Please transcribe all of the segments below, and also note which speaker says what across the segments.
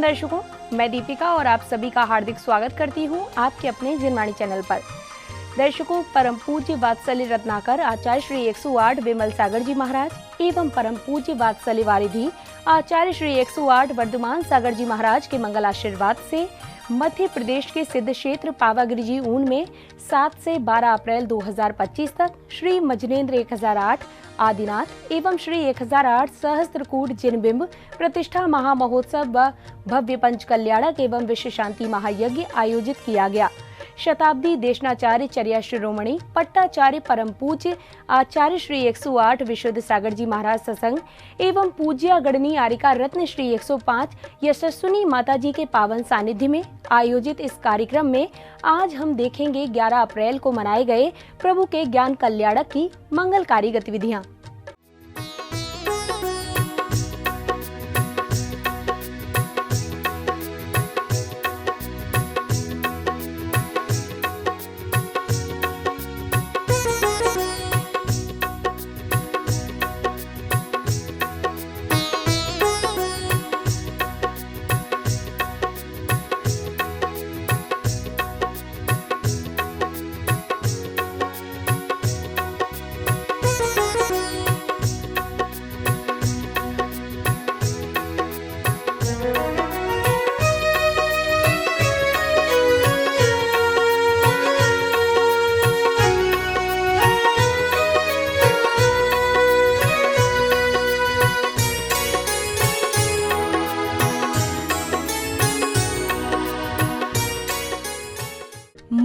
Speaker 1: दर्शकों, मैं दीपिका और आप सभी का हार्दिक स्वागत करती हूं आपके अपने जिनवाणी चैनल पर। दर्शकों, परम पूज्य वात्सल्य रत्नाकर आचार्य श्री 108 विमल सागर जी महाराज एवं परम पूज्य वात्सल्य वारिधि आचार्य श्री 108 वर्धमान सागर जी महाराज के मंगल आशीर्वाद से मध्य प्रदेश के सिद्ध क्षेत्र पावागढ़ जी ऊन में 7 से 12 अप्रैल 2025 तक श्री मजनेन्द्र 1008 आदिनाथ एवं श्री 1008 सहस्त्रकूट जिनबिंब प्रतिष्ठा महामहोत्सव व भव्य पंच कल्याणक एवं विश्व शांति महायज्ञ आयोजित किया गया। शताब्दी देशनाचार्य चर्या शिरोमणि पट्टाचार्य परम पूज्य आचार्य श्री 108 विशुद्ध सागर जी महाराज सत्संग एवं पूज्य गणनी आरिका रत्न श्री 105 यशस्विनी माता जी के पावन सानिध्य में आयोजित इस कार्यक्रम में आज हम देखेंगे 11 अप्रैल को मनाए गए प्रभु के ज्ञान कल्याणक की मंगलकारी गतिविधियां।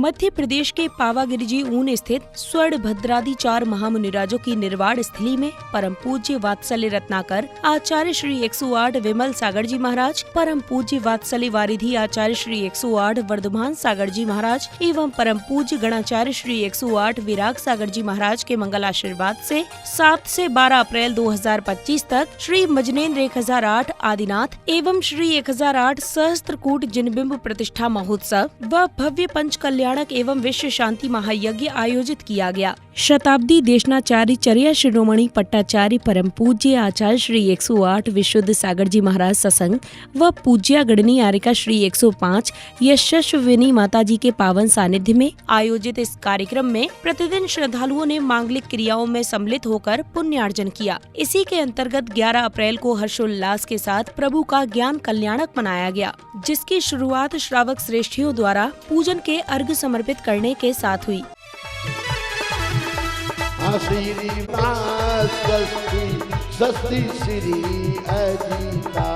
Speaker 1: मध्य प्रदेश के पावागढ़ जी ऊन स्थित स्वर्ण भद्रादि 4 महामुनिराजों की निर्वाण स्थली में परम पूज्य वात्सल्य रत्नाकर आचार्य श्री 108 विमल सागर जी महाराज, परम पूज्य वात्सल्य वारिधि आचार्य श्री 108 वर्धमान सागर जी महाराज एवं परम पूज्य गणाचार्य श्री 108 विराग सागर जी महाराज के मंगल आशीर्वाद से 7 से 12 अप्रैल 2025 तक श्री मजनेन्द्र 1008 आदिनाथ एवं श्री 1008 सहस्त्रकूट जिनबिंब प्रतिष्ठा महोत्सव व भव्य पंच कल्याणक एवं विश्व शांति महायज्ञ आयोजित किया गया। शताब्दी देशनाचार्य चर्या शिरोमणि पट्टाचार्य परम पूज्य आचार्य श्री 108 विशुद्ध सागर जी महाराज सत्संग व पूज्या गणनी आरिका श्री 105 यशस्विनी माता जी के पावन सानिध्य में आयोजित इस कार्यक्रम में प्रतिदिन श्रद्धालुओं ने मांगलिक क्रियाओं में सम्मिलित होकर पुण्यार्जन किया। इसी के अंतर्गत 11 अप्रैल को हर्षोल्लास के साथ प्रभु का ज्ञान कल्याणक मनाया गया, जिसकी शुरुआत श्रावक श्रेष्ठियों द्वारा पूजन के अर्घ समर्पित करने के साथ हुई।
Speaker 2: सस्ती श्री अजीता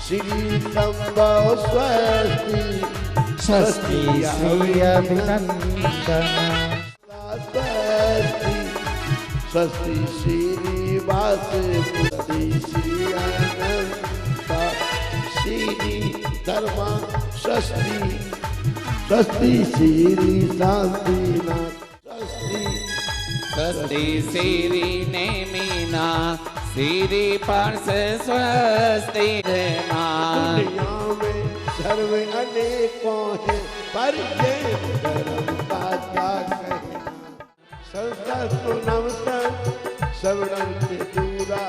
Speaker 2: श्री संभव स्वस्ति
Speaker 3: स्वस्ति श्री अभिनंदन
Speaker 2: स्वस्ति श्री वासुदेव श्री अनंता श्री धर्मा स्वस्ति स्वस्ति श्री शांतिनाथ
Speaker 3: स्वस्ति श्री नेमिना श्री पार्श स्वस्ति
Speaker 2: दुनिया में सर्व अनेकों है पर ये धर्म का क्या कहे। संस्कृत नमस्कार सवरण के दूरा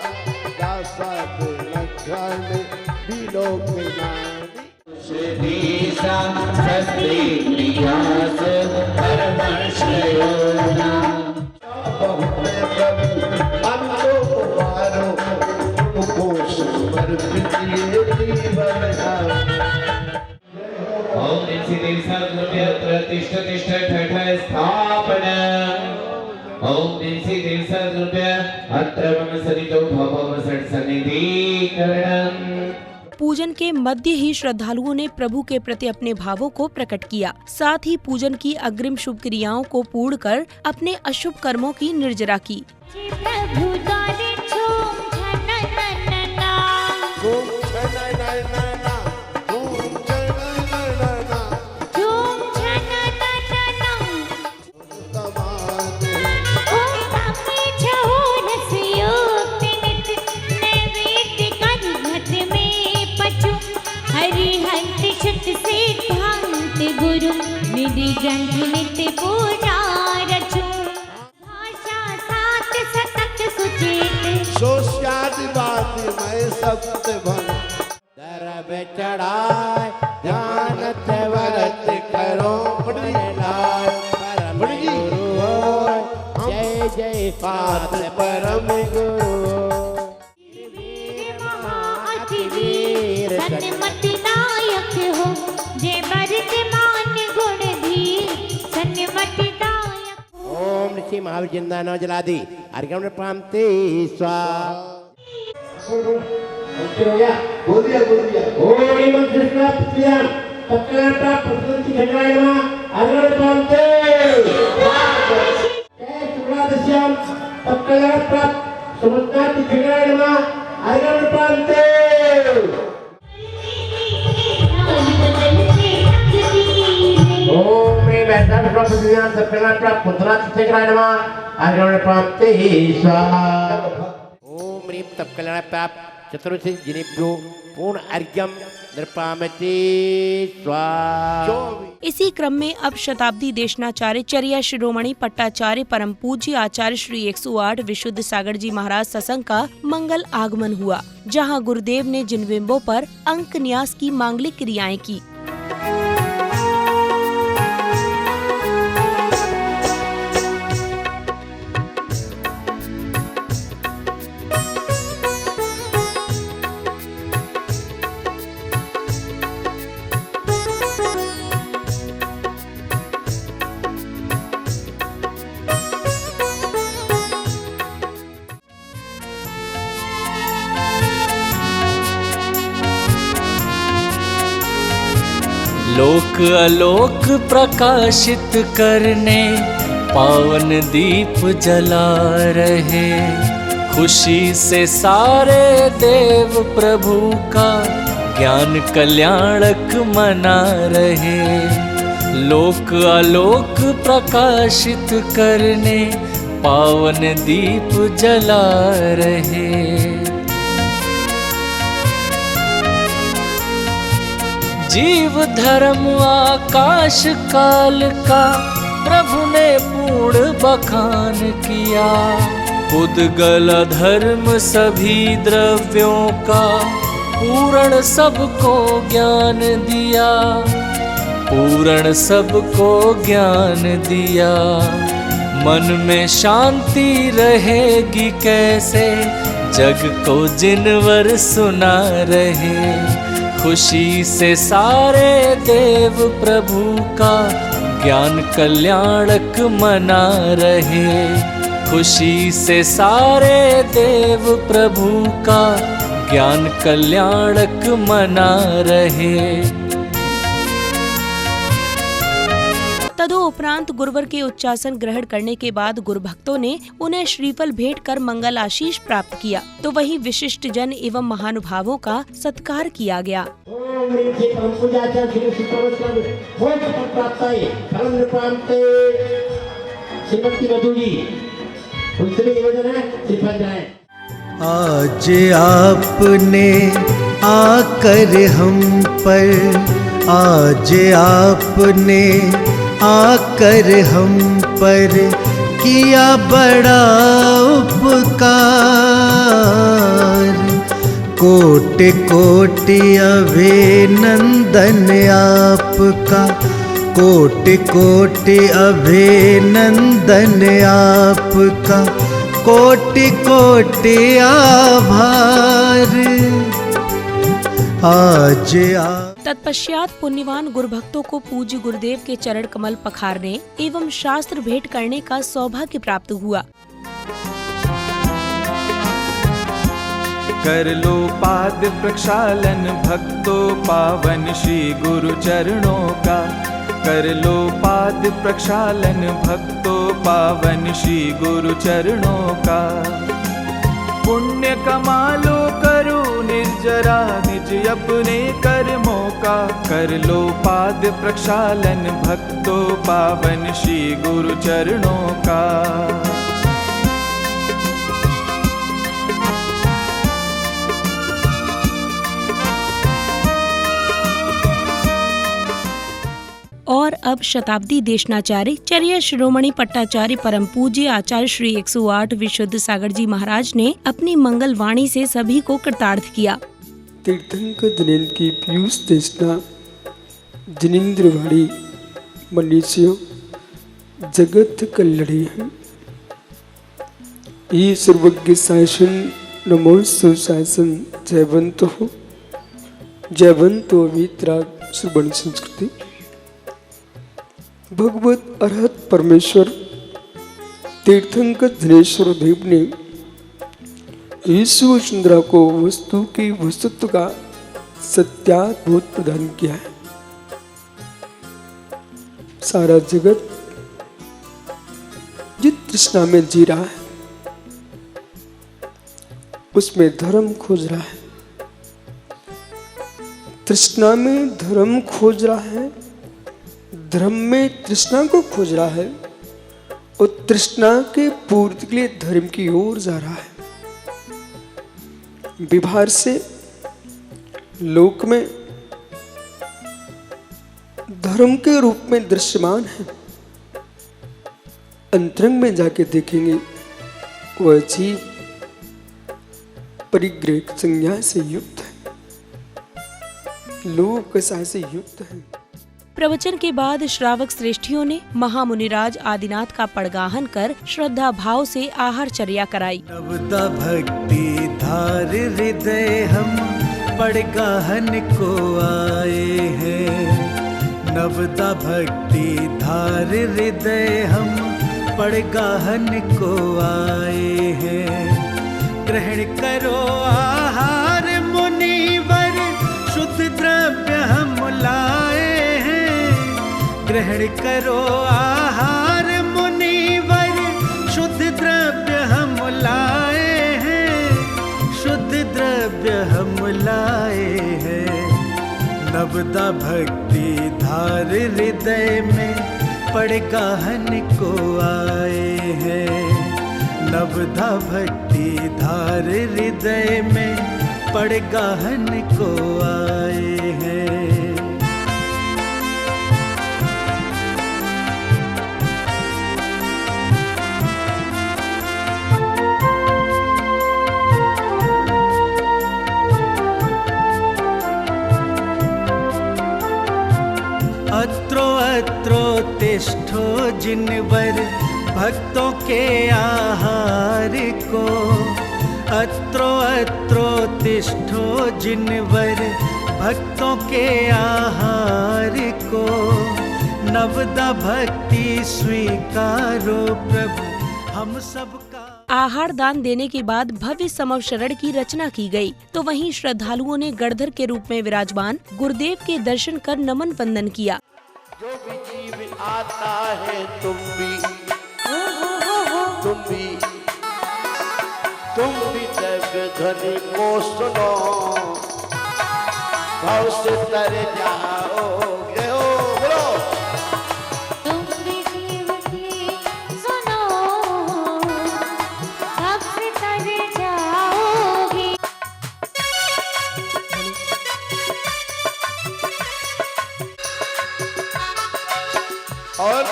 Speaker 2: दासा के लक्षण विलोक नारी
Speaker 3: श्रीशा स्वस्ति प्रियास परमर्षयोना ओम सिद्धि सर्वभ्य प्रतिष्ठ तिष्ठ ठठ स्थापना ओम सिद्धि सर्वभ्य अत्र मम सरितो भव सट सन्निधिकरणम्।
Speaker 1: पूजन के मध्य ही श्रद्धालुओं ने प्रभु के प्रति अपने भावों को प्रकट किया। साथ ही पूजन की अग्रिम शुभ क्रियाओं को पूर्ण कर अपने अशुभ कर्मों की निर्जरा की।
Speaker 4: गुरु निधि ग्रंथ नित्य पूजा रचू भाषा सात सतत सुचेत
Speaker 2: सोश्यादिवादी मैं सत्य भन दरब पे चढ़ाए, ध्यान से व्रत करो लाए, परम गुरु होय, जय जय पात परम गुरु।
Speaker 4: वीर महाअति वीर सन्मति नायक हो, जय वर्तमान गुण धीर सन्मति दायक।
Speaker 2: ओम ऋषि महावीर जिंदा जलादि अर्घ्यम प्रांते स्वाहा। बोल दिया ओम कृष्ण प्रिया तत्कालता प्रसन्नति घटाय नमः अर्घ्यम प्रांते जय शुक्लादश्याम तत्कालता समुद्राति घटाय नमः अर्घ्यम प्रांते। ओम मे वैष्णव प्रभुनिया तत्कालता पुत्राति घटाय नमः अर्घ्यम प्रांते स्वाहा। ओम ह्रीं तत्काल प्राप्त चतुर्थ जिनेभ्यो पूर्ण अर्घ्यम नृपामते स्वाहा।
Speaker 1: इसी क्रम में अब शताब्दी देशनाचार्य चर्या शिरोमणि पट्टाचार्य परम पूज्य आचार्य श्री 108 विशुद्ध सागर जी महाराज सत्संग का मंगल आगमन हुआ, जहां गुरुदेव ने जिन बिंबों पर अंक न्यास की मांगलिक क्रियाएं की।
Speaker 5: लोक आलोक प्रकाशित करने पावन दीप जला रहे, खुशी से सारे देव प्रभु का ज्ञान कल्याणक मना रहे। लोक आलोक प्रकाशित करने पावन दीप जला रहे। जीव धर्म आकाश काल का प्रभु ने पूर्ण बखान किया, उद्गल धर्म सभी द्रव्यों का पूर्ण सबको ज्ञान दिया, पूर्ण सबको ज्ञान दिया। मन में शांति रहेगी कैसे, जग को जिनवर सुना रहे। खुशी से सारे देव प्रभु का ज्ञान कल्याणक मना रहे। खुशी से सारे देव प्रभु का ज्ञान कल्याणक मना रहे।
Speaker 1: तदोपरांत गुरुवर के उच्चासन ग्रहण करने के बाद गुरु भक्तों ने उन्हें श्रीफल भेंट कर मंगल आशीष प्राप्त किया, तो वहीं विशिष्ट जन एवं महानुभावों का सत्कार किया गया।
Speaker 6: आज आपने आकर हम पर, आज आपने आकर हम पर किया बड़ा उपकार। कोटि कोटि अभिनंदन आपका, कोटि कोटि अभिनंदन आपका, कोटि कोटि आभार। आज
Speaker 1: तत्पश्चात पुण्यवान गुरु भक्तों को पूज्य गुरुदेव के चरण कमल पखारने एवं शास्त्र भेंट करने का सौभाग्य प्राप्त हुआ।
Speaker 7: कर लो पाद प्रक्षालन भक्तों पावन श्री गुरु चरणों का, कर लो पाद प्रक्षालन भक्तों पावन श्री गुरु चरणों का। पुण्य कमा लो करो निर्जरा निज अपने कर्मों का, कर लो पाद प्रक्षालन भक्तों पावन श्री गुरु चरणों का।
Speaker 1: और अब शताब्दी देशनाचार्य चर्या शिरोमणि पट्टाचार्य परम पूज्य आचार्य श्री 108 विशुद्ध सागर जी महाराज ने अपनी मंगल वाणी से सभी को कृतार्थ किया।
Speaker 8: तीर्थंकर जनेन की पीयूष देशना जनेन्द्रवाड़ी मनीषियों जगत कल्लड़ी है। ये सर्वज्ञ शासन नमो सुशासन जयवंत हो जयवंत वितराग सुबर्ण संस्कृति। भगवत अरहत परमेश्वर तीर्थंकर धनेश्वर देव ने यीशु सुंदरा को वस्तु की वस्तुत्व का सत्याद्भुत प्रदान किया है। सारा जगत जिस तृष्णा में जी रहा है उसमें धर्म खोज रहा है, तृष्णा में धर्म खोज रहा है, धर्म में तृष्णा को खोज रहा है और तृष्णा के पूर्ति के लिए धर्म की ओर जा रहा है। व्यवहार से लोक में धर्म के रूप में दृश्यमान है, अंतरंग में जाके देखेंगे वह जीव परिग्रह संज्ञा से युक्त है, लोक कसा से युक्त है।
Speaker 1: प्रवचन के बाद श्रावक श्रेष्ठियों ने महामुनिराज आदिनाथ का पड़गाहन कर श्रद्धा भाव से आहारचर्या कराई।
Speaker 6: नवदा भक्ति धार हृदय हम पड़गाहन को आए हैं। नवदा भक्ति धार हृदय हम पड़गाहन को आए हैं। ग्रहण करो आहार मुनिवर शुद्ध द्रव्य हम लाए हैं। ग्रहण करो आहार मुनिवर शुद्ध द्रव्य हम लाए हैं। शुद्ध द्रव्य हम लाए हैं। नवदा भक्ति धार हृदय में पड़गाहन को आए हैं। नवदा भक्ति धार हृदय में पड़गाहन को आए हैं। अत्रो अत्रो तिष्ठो जिनवर भक्तों के आहार को। अत्रो अत्रो तिष्ठो जिनवर भक्तों के आहार को। नवदा भक्ति स्वीकारो प्रभु हम सबका।
Speaker 1: आहार दान देने के बाद भव्य समव शरण की रचना की गई, तो वहीं श्रद्धालुओं ने गणधर के रूप में विराजमान गुरुदेव के दर्शन कर नमन वंदन किया।
Speaker 2: जो भी जीव आता है तुम भी जग ध्वनि को सुनो, भाव से तर जाओगे। बोलो
Speaker 4: तुम भी जीव की सुनो, भाव से तर जाओगे।
Speaker 2: और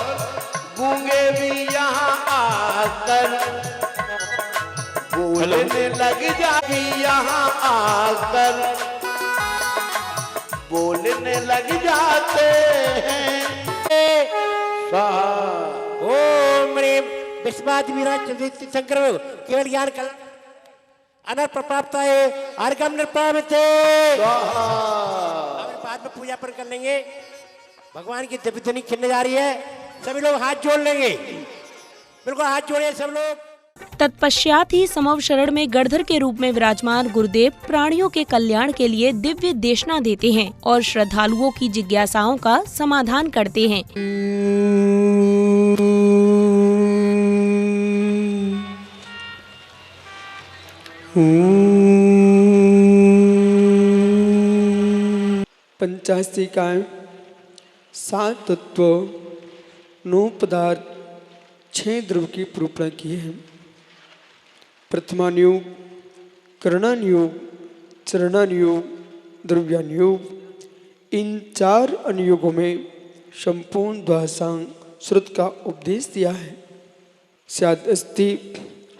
Speaker 2: गूंगे भी यहाँ आकर बोलने लग जाएगी। यहाँ आकर बोलने लग जाते हैं। ओम ह्रीं विस्मादि विराज चंद्रित शंकर केवल ज्ञान कल अनर्थ प्राप्त है। अर्घम निर्प्रामते। बाद में पूजा पर कर लेंगे। भगवान की दिव्य ध्वनि खिलने जा रही है। सभी लोग हाथ जोड़ लेंगे, बिल्कुल हाथ जोड़िए सब लोग।
Speaker 1: तत्पश्चात ही समव शरण में गणधर के रूप में विराजमान गुरुदेव प्राणियों के कल्याण के लिए दिव्य देशना देते हैं और श्रद्धालुओं की जिज्ञासाओं का समाधान करते हैं।
Speaker 8: पंचास्तिकाएं 7 तत्व 9 पदार्थ 6 द्रव्य की निरूपण की है। प्रथमानुयोग, करणानुयोग, चरणानुयोग, द्रव्यानुयोग। इन 4 अनुयोगों में संपूर्ण द्वादशांग श्रुत का उपदेश दिया है। स्याद अस्ति,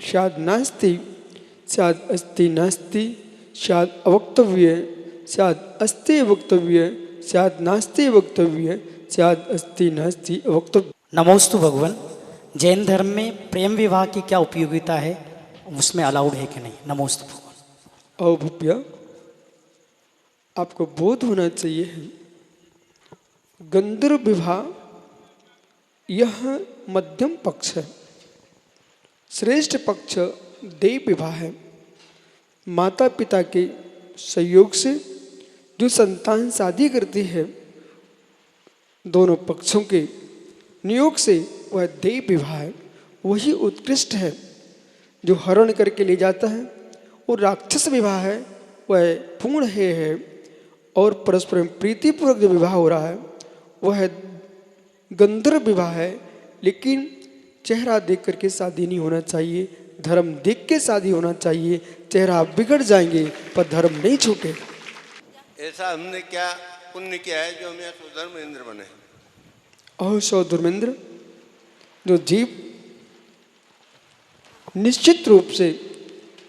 Speaker 8: स्याद नास्ति, स्याद अस्ति नास्ति, स्याद अवक्तव्य, स्याद् अस्ति वक्तव्य स्याद् नास्ति वक्तव्य स्याद् अस्ति नास्ति वक्तव्य।
Speaker 9: नमोस्तु भगवान। जैन धर्म में प्रेम विवाह की क्या उपयोगिता है, उसमें अलाउड है कि नहीं? नमोस्तु भगवान।
Speaker 8: आओ भव्या, आपको बोध होना चाहिए है गंधर्व विवाह यह मध्यम पक्ष है, श्रेष्ठ पक्ष देव विवाह है। माता पिता के सहयोग से जो संतान शादी करती है, दोनों पक्षों के नियोग से वह देव विवाह है, वही उत्कृष्ट है। जो हरण करके ले जाता है और राक्षस विवाह है वह पूर्ण है। और परस्पर प्रीतिपूर्वक जो विवाह हो रहा है वह गंधर्व विवाह है। लेकिन चेहरा देख करके शादी नहीं होना चाहिए, धर्म देख के शादी होना चाहिए। चेहरा बिगड़ जाएंगे पर धर्म नहीं छूटे।
Speaker 10: ऐसा हमने क्या पुण्य किया है जो हमें धर्मेंद्र बने।
Speaker 8: और सौ धर्मेंद्र, जो जीव निश्चित रूप से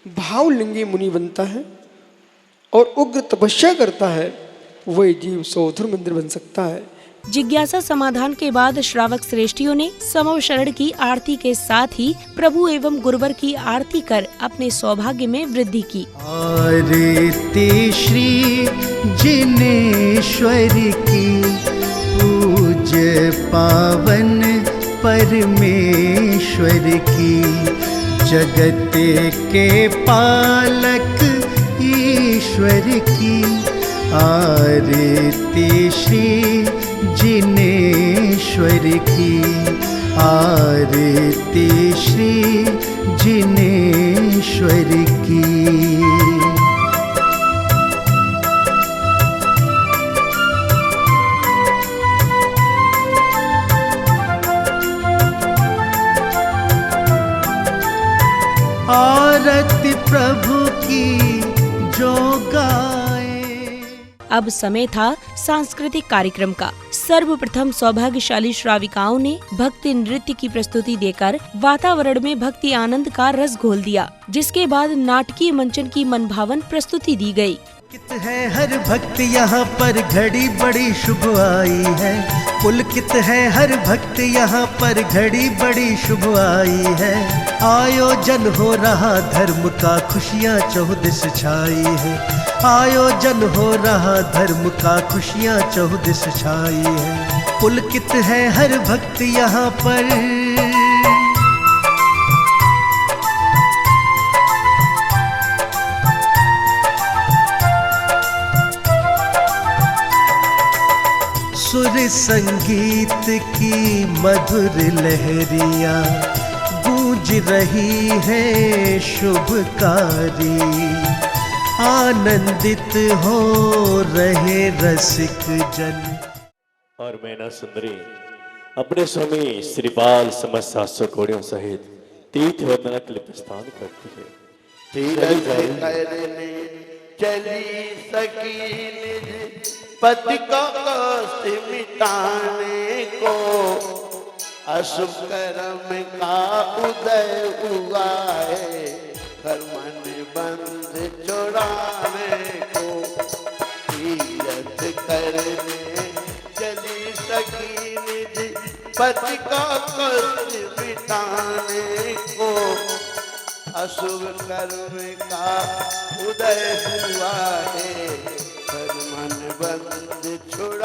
Speaker 8: भावलिंगी मुनि बनता है और उग्र तपस्या करता है, वही जीव सौ धर्मेंद्र बन सकता है।
Speaker 1: जिज्ञासा समाधान के बाद श्रावक श्रेष्ठियों ने समव शरण की आरती के साथ ही प्रभु एवं गुरुवर की आरती कर अपने सौभाग्य में वृद्धि की।
Speaker 6: आरती श्री जिनेश्वर की, पूज्य पावन परमेश्वर की, जगत के पालक ईश्वर की। आरती श्री जिनेश्वर की, आरती श्री जिनेश्वर की। आरती प्रभु की जो गाए।
Speaker 1: अब समय था सांस्कृतिक कार्यक्रम का। सर्वप्रथम सौभाग्यशाली श्राविकाओं ने भक्ति नृत्य की प्रस्तुति देकर वातावरण में भक्ति आनंद का रस घोल दिया, जिसके बाद नाटकीय मंचन की मनभावन प्रस्तुति दी गई।
Speaker 6: पुलकित है हर भक्त यहाँ पर, घड़ी बड़ी शुभ आई है। पुलकित है हर भक्त यहाँ पर, घड़ी बड़ी शुभ आई है। आयोजन हो रहा धर्म का, खुशियाँ चौदिस छाई है। आयोजन हो रहा धर्म का, खुशियाँ चौदिस छाई है। पुलकित है हर भक्त यहाँ पर। सुर संगीत की मधुर लहरियाँ गूंज रही है शुभकारी। आनंदित हो रहे रसिक जन।
Speaker 11: और मैना सुंदरी अपने स्वामी श्री बाल समस्त 700 कोड़ियों सहित तीर्थ वंदना के लिए प्रस्थान करती है।
Speaker 2: तीरथ करने चली सकी पति को कष्ट मिटाने को, अशुभ कर्म का उदय हुआ है, कर्मन बंध छुड़ाने को। तीरथ करने चली सकी निधि पति को कष्ट मिटाने को, अशुभ कर्म का उदय हुआ है, मन बंद छोड़